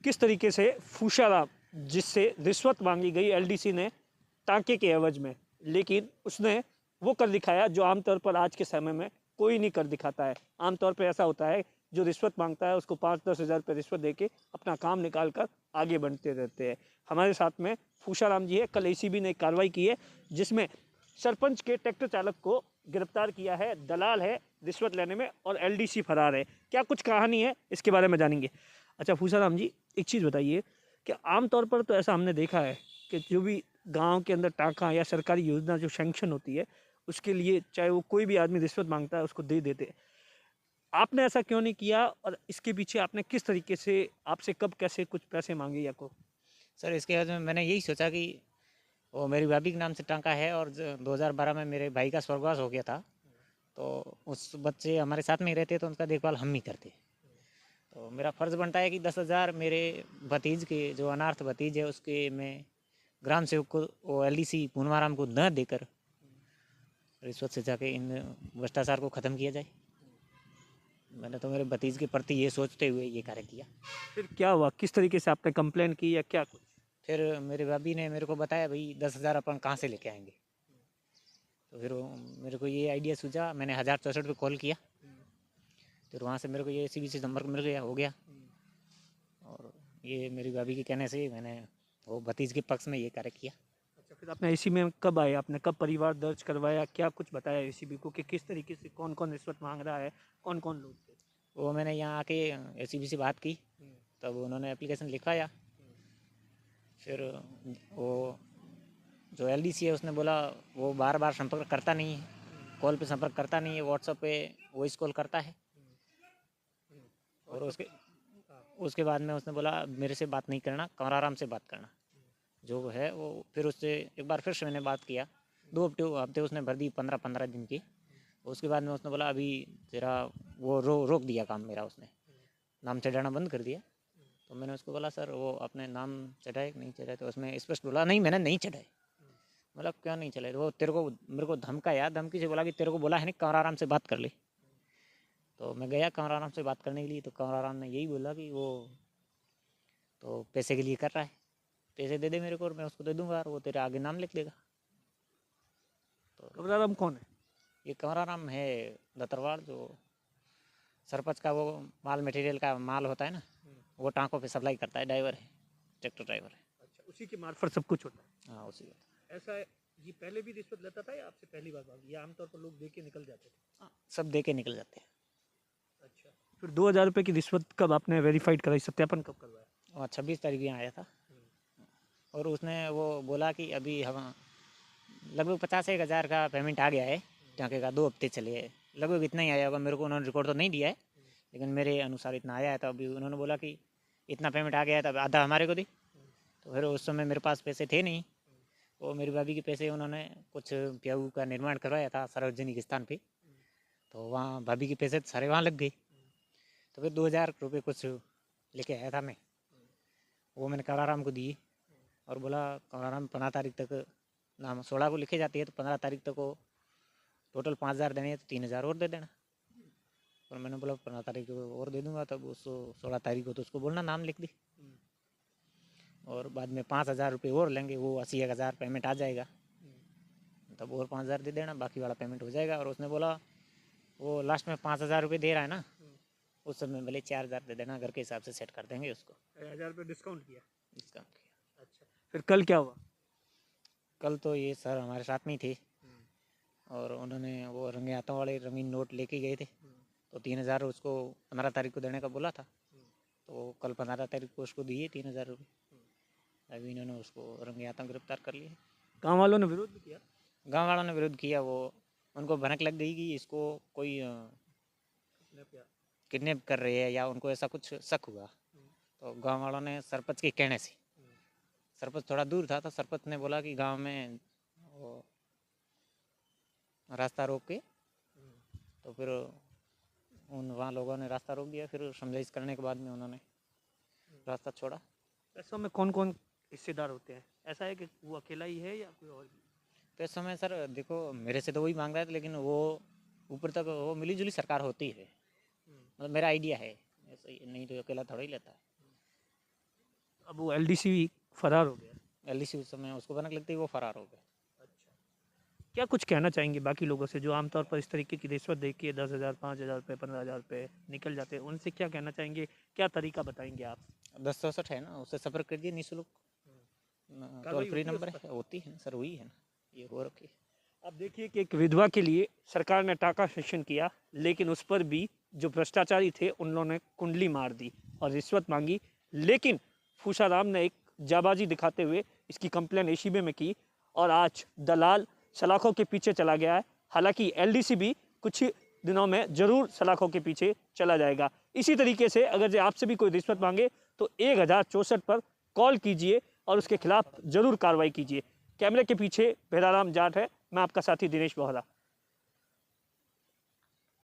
किस तरीके से फूशाराम जिससे रिश्वत मांगी गई एलडीसी ने टाँके के एवज में, लेकिन उसने वो कर दिखाया जो आमतौर पर आज के समय में कोई नहीं कर दिखाता है। आमतौर पर ऐसा होता है, जो रिश्वत मांगता है उसको 5-10 हज़ार रुपये रिश्वत देके अपना काम निकाल कर आगे बढ़ते रहते हैं। हमारे साथ में फूशाराम जी है। कल एसीबी ने एक कार्रवाई की है जिसमें सरपंच के ट्रैक्टर चालक को गिरफ्तार किया है। दलाल है रिश्वत लेने में और एलडीसी फरार है। क्या कुछ कहानी है इसके बारे में जानेंगे। अच्छा फूशाराम जी, एक चीज़ बताइए कि आमतौर पर तो ऐसा हमने देखा है कि जो भी गांव के अंदर टाँका या सरकारी योजना जो सैंक्शन होती है, उसके लिए चाहे वो कोई भी आदमी रिश्वत मांगता है उसको दे देते हैं। आपने ऐसा क्यों नहीं किया और इसके पीछे आपने किस तरीके से, आपसे कब कैसे कुछ पैसे मांगे या को? सर इसके बाद में मैंने यही सोचा कि वो मेरी भाभी के नाम से टांका है और 2012 में मेरे भाई का स्वर्गवास हो गया था, तो उस बच्चे हमारे साथ में ही रहते तो उनका देखभाल हम ही करते। तो मेरा फ़र्ज़ बनता है कि 10,000 मेरे भतीज के, जो अनाथ भतीज है, उसके मैं ग्राम सेवक को, वो एलडीसी पूनवाराम को न देकर रिश्वत से जाके इन भ्रष्टाचार को ख़त्म किया जाए। मैंने तो मेरे भतीज के प्रति ये सोचते हुए ये कार्य किया। फिर क्या हुआ, किस तरीके से आपने कंप्लेन की या क्या कुछ? फिर मेरी भाभी ने मेरे को बताया, भाई 10,000 अपन कहाँ से लेके आएंगे। तो फिर मेरे को ये आइडिया सूझा, मैंने 1064 पे कॉल किया। फिर वहाँ से मेरे को ये एसीबी नंबर मिल गया, हो गया। और ये मेरी भाभी के कहने से मैंने वो भतीज के पक्ष में ये कार्य किया। अच्छा, फिर आपने एसी में कब आए, आपने कब परिवार दर्ज करवाया, क्या कुछ बताया एसीबी को कि किस तरीके से कौन कौन रिश्वत मांग रहा है, कौन कौन लोग थे? वो मैंने यहाँ आके एसीबी से बात की, तब उन्होंने एप्लीकेशन लिखवाया। फिर वो जो एलडीसी है उसने बोला वो बार बार संपर्क करता नहीं है, कॉल पे संपर्क करता नहीं है, व्हाट्सएप पे वॉइस कॉल करता है। और उसके उसके बाद में उसने बोला मेरे से बात नहीं करना, कंवराराम से बात करना जो है वो। फिर उससे एक बार फिर से मैंने बात किया, 2 हफ्ते उसने भर दी, 15-15 दिन की। उसके बाद में उसने बोला अभी तेरा वो रोक दिया काम मेरा, उसने नाम चढ़ाना बंद कर दिया। तो मैंने उसको बोला सर वो अपने नाम चढ़ाए नहीं चढ़ाए, तो उसमें स्पष्ट बोला नहीं मैंने नहीं चढ़ाए। मतलब क्या नहीं चढ़ाए? वो तेरे को, मेरे को धमकाया, धमकी से बोला कि तेरे को बोला है नहीं कंवराराम से बात कर ले। तो मैं गया कंवराराम से बात करने के लिए, तो कंवराराम ने यही बोला कि वो तो पैसे के लिए कर रहा है, पैसे दे दे मेरे को और मैं उसको दे दूंगा और वो तेरे आगे नाम लिख देगा। तो कबराराम कौन है? ये कंवराराम है दतरवाड़, जो सरपंच का वो माल मटेरियल का माल होता है ना, वो टाँकों पे सप्लाई करता है, ड्राइवर है, ट्रैक्टर ड्राइवर है। अच्छा, उसी के मार्फत सब कुछ होता है। हाँ उसी का। ऐसा है जी, पहले भी रिश्वत लेता था या आपसे पहली बार मांगी, या आमतौर पर लोग दे के निकल जाते थे? हाँ, सब दे के निकल जाते हैं। अच्छा, फिर 2,000 रुपये की रिश्वत कब आपने वेरीफाइड कराई, सत्यापन कब करवाया? और 26 तारीख यहाँ आया था और उसने वो बोला कि अभी हम लगभग 50-1 हज़ार का पेमेंट आ गया है टाँके का, 2 हफ्ते चले हैं, लगभग इतना ही आया होगा। मेरे को उन्होंने रिकॉर्ड तो नहीं दिया है, लेकिन मेरे अनुसार इतना आया है। तो अभी उन्होंने बोला कि इतना पेमेंट आ गया है, तब आधा हमारे को दी। तो फिर उस समय मेरे पास पैसे थे नहीं, वो मेरी भाभी के पैसे उन्होंने कुछ प्याऊ का निर्माण करवाया था सार्वजनिक स्थान पे, तो वहाँ भाभी के पैसे सारे वहाँ लग गए। तो फिर 2,000 रुपये कुछ लेके आया था मैं, वो मैंने कंवराराम को दिए और बोला कंवराराम 15 तारीख तक नाम 16 को लिखे जाती है, तो 15 तारीख तक को टोटल 5,000 देने हैं, तो 3,000 और दे देना। और मैंने बोला 15 तारीख को और दे दूंगा, तब उसको 16 तारीख को तो उसको बोलना नाम लिख दी। और बाद में 5,000 रुपये और लेंगे, वो 80,000 पेमेंट आ जाएगा, तब और 5,000 दे देना, बाकी वाला पेमेंट हो जाएगा। और उसने बोला वो लास्ट में 5,000 रुपये दे रहा है ना, उस समय भले 4,000 दे देना, घर के हिसाब से सेट कर देंगे उसको। 1,000 रुपये डिस्काउंट किया? डिस्काउंट किया। अच्छा, फिर कल क्या हुआ? कल तो ये सर हमारे साथ में ही थे और उन्होंने वो रंगे हाथों वाले रंगीन नोट लेके गए थे, तो 3,000 उसको 15 तारीख को देने का बोला था, तो कल 15 तारीख को उसको दिए 3,000 रुपये। अभी इन्होंने उसको रंगे हाथों गिरफ्तार कर लिया। गांव वालों ने विरोध भी किया? गांव वालों ने विरोध किया, वो उनको भनक लग गई कि इसको कोई किडनैप कर रहे हैं या उनको ऐसा कुछ शक हुआ। तो गांव वालों ने सरपंच के कहने से, सरपंच थोड़ा दूर था, तो सरपंच ने बोला कि गांव में वो रास्ता रोक के, तो फिर उन वहाँ लोगों ने रास्ता रोक दिया। फिर समझाइश करने के बाद में उन्होंने रास्ता छोड़ा। पैसों में कौन कौन हिस्सेदार होते हैं? ऐसा है कि वो अकेला ही है या कोई और भी? तो इस समय सर देखो, मेरे से तो वही मांग रहा है, लेकिन वो ऊपर तक वो मिली जुली सरकार होती है, मतलब मेरा आइडिया है, ऐसा ही नहीं तो अकेला थोड़ा ही लेता है। अब वो एलडीसी फरार हो गया। एलडीसी उस समय उसको भनक लगती वो फरार हो गए। क्या कुछ कहना चाहेंगे बाकी लोगों से जो आमतौर पर इस तरीके की रिश्वत दे के 10,000 5,000 रुपये 15,000 रुपये निकल जाते हैं, उनसे क्या कहना चाहेंगे, क्या तरीका बताएंगे आप? 1064 है ना, उससे संपर्क कर दिए निःशुल्क। टोल फ्री नंबर है, होती है सर, हुई है ना, ये हो रखी है। अब देखिए कि एक विधवा के लिए सरकार ने टाका सेशन किया, लेकिन उस पर भी जो भ्रष्टाचारी थे उन्होंने कुंडली मार दी और रिश्वत मांगी। लेकिन फूसाराम ने एक जाबाजी दिखाते हुए इसकी कंप्लेन एसीबी में की और आज दलाल सलाखों के पीछे चला गया है। हालांकि एलडीसी भी कुछ ही दिनों में जरूर सलाखों के पीछे चला जाएगा। इसी तरीके से अगर जो आपसे भी कोई रिश्वत मांगे तो 1064 पर कॉल कीजिए और उसके खिलाफ जरूर कार्रवाई कीजिए। कैमरे के पीछे भेराराम जाट है, मैं आपका साथी दिनेश बोहरा।